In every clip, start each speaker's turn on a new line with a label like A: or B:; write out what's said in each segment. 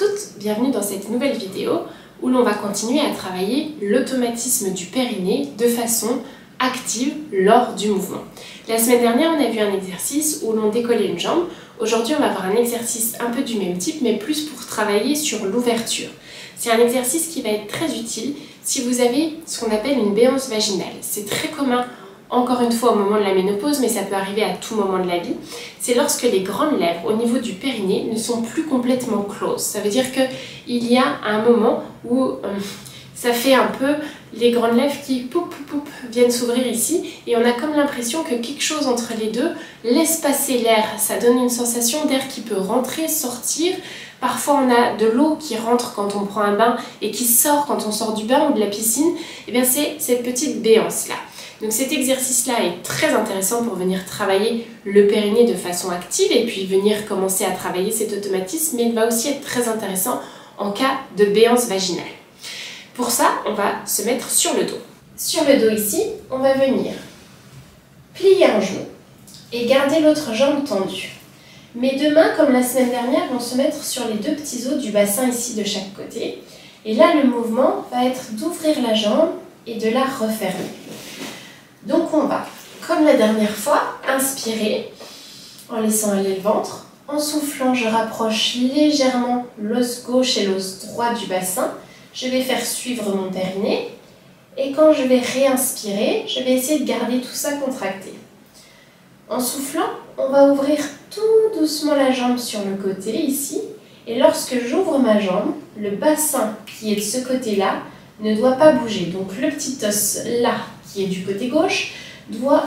A: toutes, bienvenue dans cette nouvelle vidéo où l'on va continuer à travailler l'automatisme du périnée de façon active lors du mouvement. La semaine dernière, on a vu un exercice où l'on décollait une jambe. Aujourd'hui, on va voir un exercice un peu du même type, mais plus pour travailler sur l'ouverture. C'est un exercice qui va être très utile si vous avez ce qu'on appelle une béance vaginale. C'est très commun, encore une fois, au moment de la ménopause, mais ça peut arriver à tout moment de la vie. C'est lorsque les grandes lèvres au niveau du périnée ne sont plus complètement closes. Ça veut dire qu'il y a un moment où ça fait un peu les grandes lèvres qui viennent s'ouvrir ici, et on a comme l'impression que quelque chose entre les deux laisse passer l'air. Ça donne une sensation d'air qui peut rentrer, sortir. Parfois on a de l'eau qui rentre quand on prend un bain et qui sort quand on sort du bain ou de la piscine. Et bien c'est cette petite béance là. Donc cet exercice-là est très intéressant pour venir travailler le périnée de façon active et puis venir commencer à travailler cet automatisme, mais il va aussi être très intéressant en cas de béance vaginale. Pour ça, on va se mettre sur le dos. Sur le dos ici, on va venir plier un genou et garder l'autre jambe tendue. Mes deux mains, comme la semaine dernière, vont se mettre sur les deux petits os du bassin ici de chaque côté. Et là, le mouvement va être d'ouvrir la jambe et de la refermer. Donc on va, comme la dernière fois, inspirer en laissant aller le ventre. En soufflant, je rapproche légèrement l'os gauche et l'os droit du bassin. Je vais faire suivre mon périnée. Et quand je vais réinspirer, je vais essayer de garder tout ça contracté. En soufflant, on va ouvrir tout doucement la jambe sur le côté ici. Et lorsque j'ouvre ma jambe, le bassin qui est de ce côté-là ne doit pas bouger. Donc le petit os là, qui est du côté gauche, doit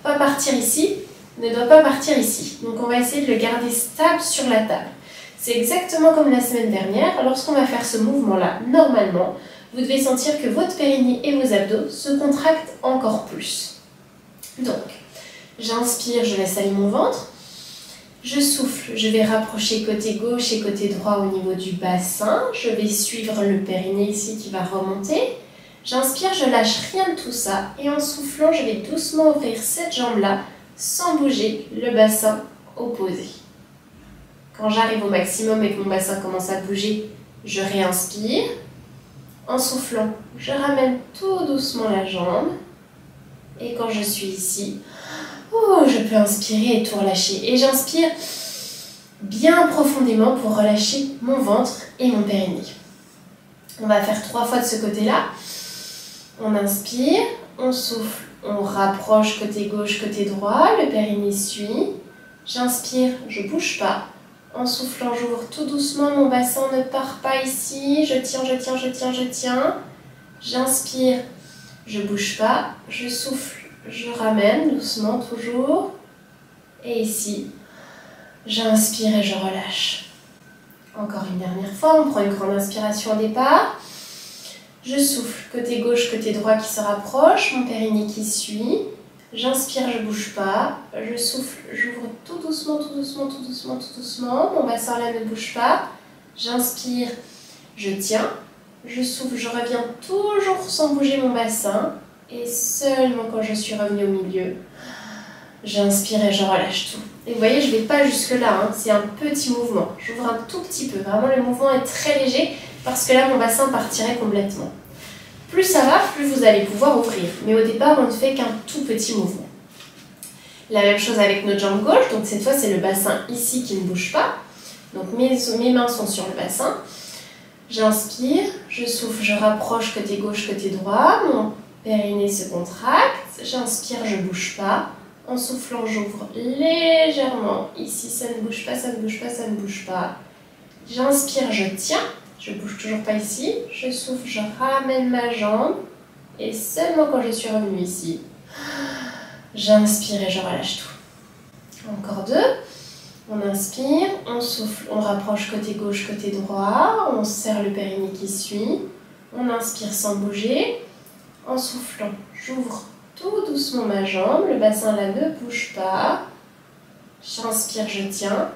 A: pas partir ici, ne doit pas partir ici. Donc on va essayer de le garder stable sur la table. C'est exactement comme la semaine dernière. Lorsqu'on va faire ce mouvement-là, normalement, vous devez sentir que votre périnée et vos abdos se contractent encore plus. Donc, j'inspire, je laisse aller mon ventre. Je souffle, je vais rapprocher côté gauche et côté droit au niveau du bassin. Je vais suivre le périnée ici qui va remonter. J'inspire, je lâche rien de tout ça. Et en soufflant, je vais doucement ouvrir cette jambe-là sans bouger le bassin opposé. Quand j'arrive au maximum et que mon bassin commence à bouger, je réinspire. En soufflant, je ramène tout doucement la jambe. Et quand je suis ici, je peux inspirer et tout relâcher. Et j'inspire bien profondément pour relâcher mon ventre et mon périnée. On va faire 3 fois de ce côté-là. On inspire, on souffle, on rapproche côté gauche, côté droit, le périnée suit. J'inspire, je ne bouge pas. En soufflant, j'ouvre tout doucement, mon bassin ne part pas ici. Je tiens, je tiens, je tiens, je tiens. J'inspire, je ne bouge pas. Je souffle, je ramène doucement toujours. Et ici, j'inspire et je relâche. Encore une dernière fois, on prend une grande inspiration au départ. Je souffle, côté gauche, côté droit qui se rapproche, mon périnée qui suit. J'inspire, je ne bouge pas. Je souffle, j'ouvre tout doucement, tout doucement, tout doucement, tout doucement. Mon bassin là ne bouge pas. J'inspire, je tiens. Je souffle, je reviens toujours sans bouger mon bassin. Et seulement quand je suis revenue au milieu, j'inspire et je relâche tout. Et vous voyez, je ne vais pas jusque là, hein. C'est un petit mouvement. J'ouvre un tout petit peu. Vraiment, le mouvement est très léger parce que là, mon bassin partirait complètement. Plus ça va, plus vous allez pouvoir ouvrir. Mais au départ, on ne fait qu'un tout petit mouvement. La même chose avec notre jambe gauche. Donc cette fois, c'est le bassin ici qui ne bouge pas. Donc mes mains sont sur le bassin. J'inspire, je souffle, je rapproche côté gauche, côté droit. Mon périnée se contracte. J'inspire, je ne bouge pas. En soufflant, j'ouvre légèrement. Ici, ça ne bouge pas, ça ne bouge pas, ça ne bouge pas. J'inspire, je tiens. Je ne bouge toujours pas ici. Je souffle, je ramène ma jambe. Et seulement quand je suis revenue ici, j'inspire et je relâche tout. Encore 2. On inspire, on souffle, on rapproche côté gauche, côté droit. On serre le périnée qui suit. On inspire sans bouger. En soufflant, j'ouvre tout doucement ma jambe. Le bassin là ne bouge pas. J'inspire, je tiens.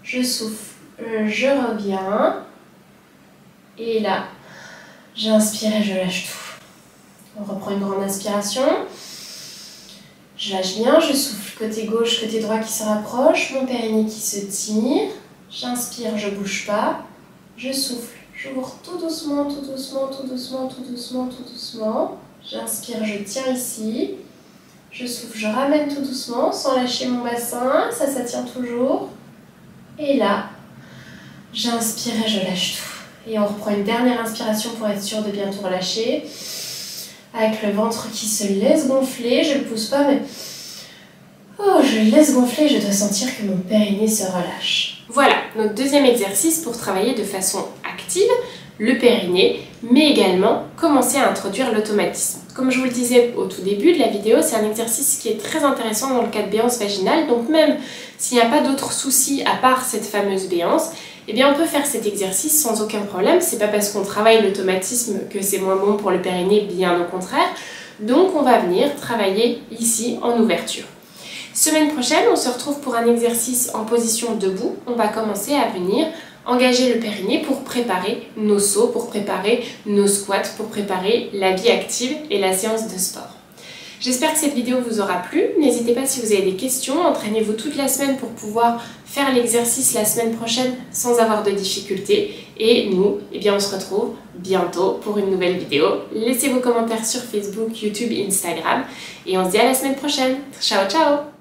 A: Je souffle, je reviens. Et là, j'inspire et je lâche tout. On reprend une grande inspiration. Je lâche bien, je souffle côté gauche, côté droit qui se rapproche. Mon périnée qui se tire. J'inspire, je ne bouge pas. je souffle, j'ouvre tout doucement, tout doucement, tout doucement, tout doucement, tout doucement. J'inspire, je tiens ici. Je souffle, je ramène tout doucement sans lâcher mon bassin, ça tient toujours. Et là, j'inspire et je lâche tout. Et on reprend une dernière inspiration pour être sûr de bien tout relâcher. Avec le ventre qui se laisse gonfler, je ne le pousse pas mais... Oh, je le laisse gonfler, je dois sentir que mon périnée se relâche. Voilà, notre deuxième exercice pour travailler de façon active le périnée, mais également commencer à introduire l'automatisme. Comme je vous le disais au tout début de la vidéo, c'est un exercice qui est très intéressant dans le cas de béance vaginale, donc même s'il n'y a pas d'autres soucis à part cette fameuse béance, eh bien on peut faire cet exercice sans aucun problème. C'est pas parce qu'on travaille l'automatisme que c'est moins bon pour le périnée, bien au contraire. Donc on va venir travailler ici en ouverture. Semaine prochaine, on se retrouve pour un exercice en position debout. On va commencer à venir engager le périnée pour préparer nos sauts, pour préparer nos squats, pour préparer la vie active et la séance de sport. J'espère que cette vidéo vous aura plu. N'hésitez pas si vous avez des questions, entraînez-vous toute la semaine pour pouvoir faire l'exercice la semaine prochaine sans avoir de difficultés. Et nous, eh bien, on se retrouve bientôt pour une nouvelle vidéo. Laissez vos commentaires sur Facebook, YouTube, Instagram et on se dit à la semaine prochaine. Ciao, ciao!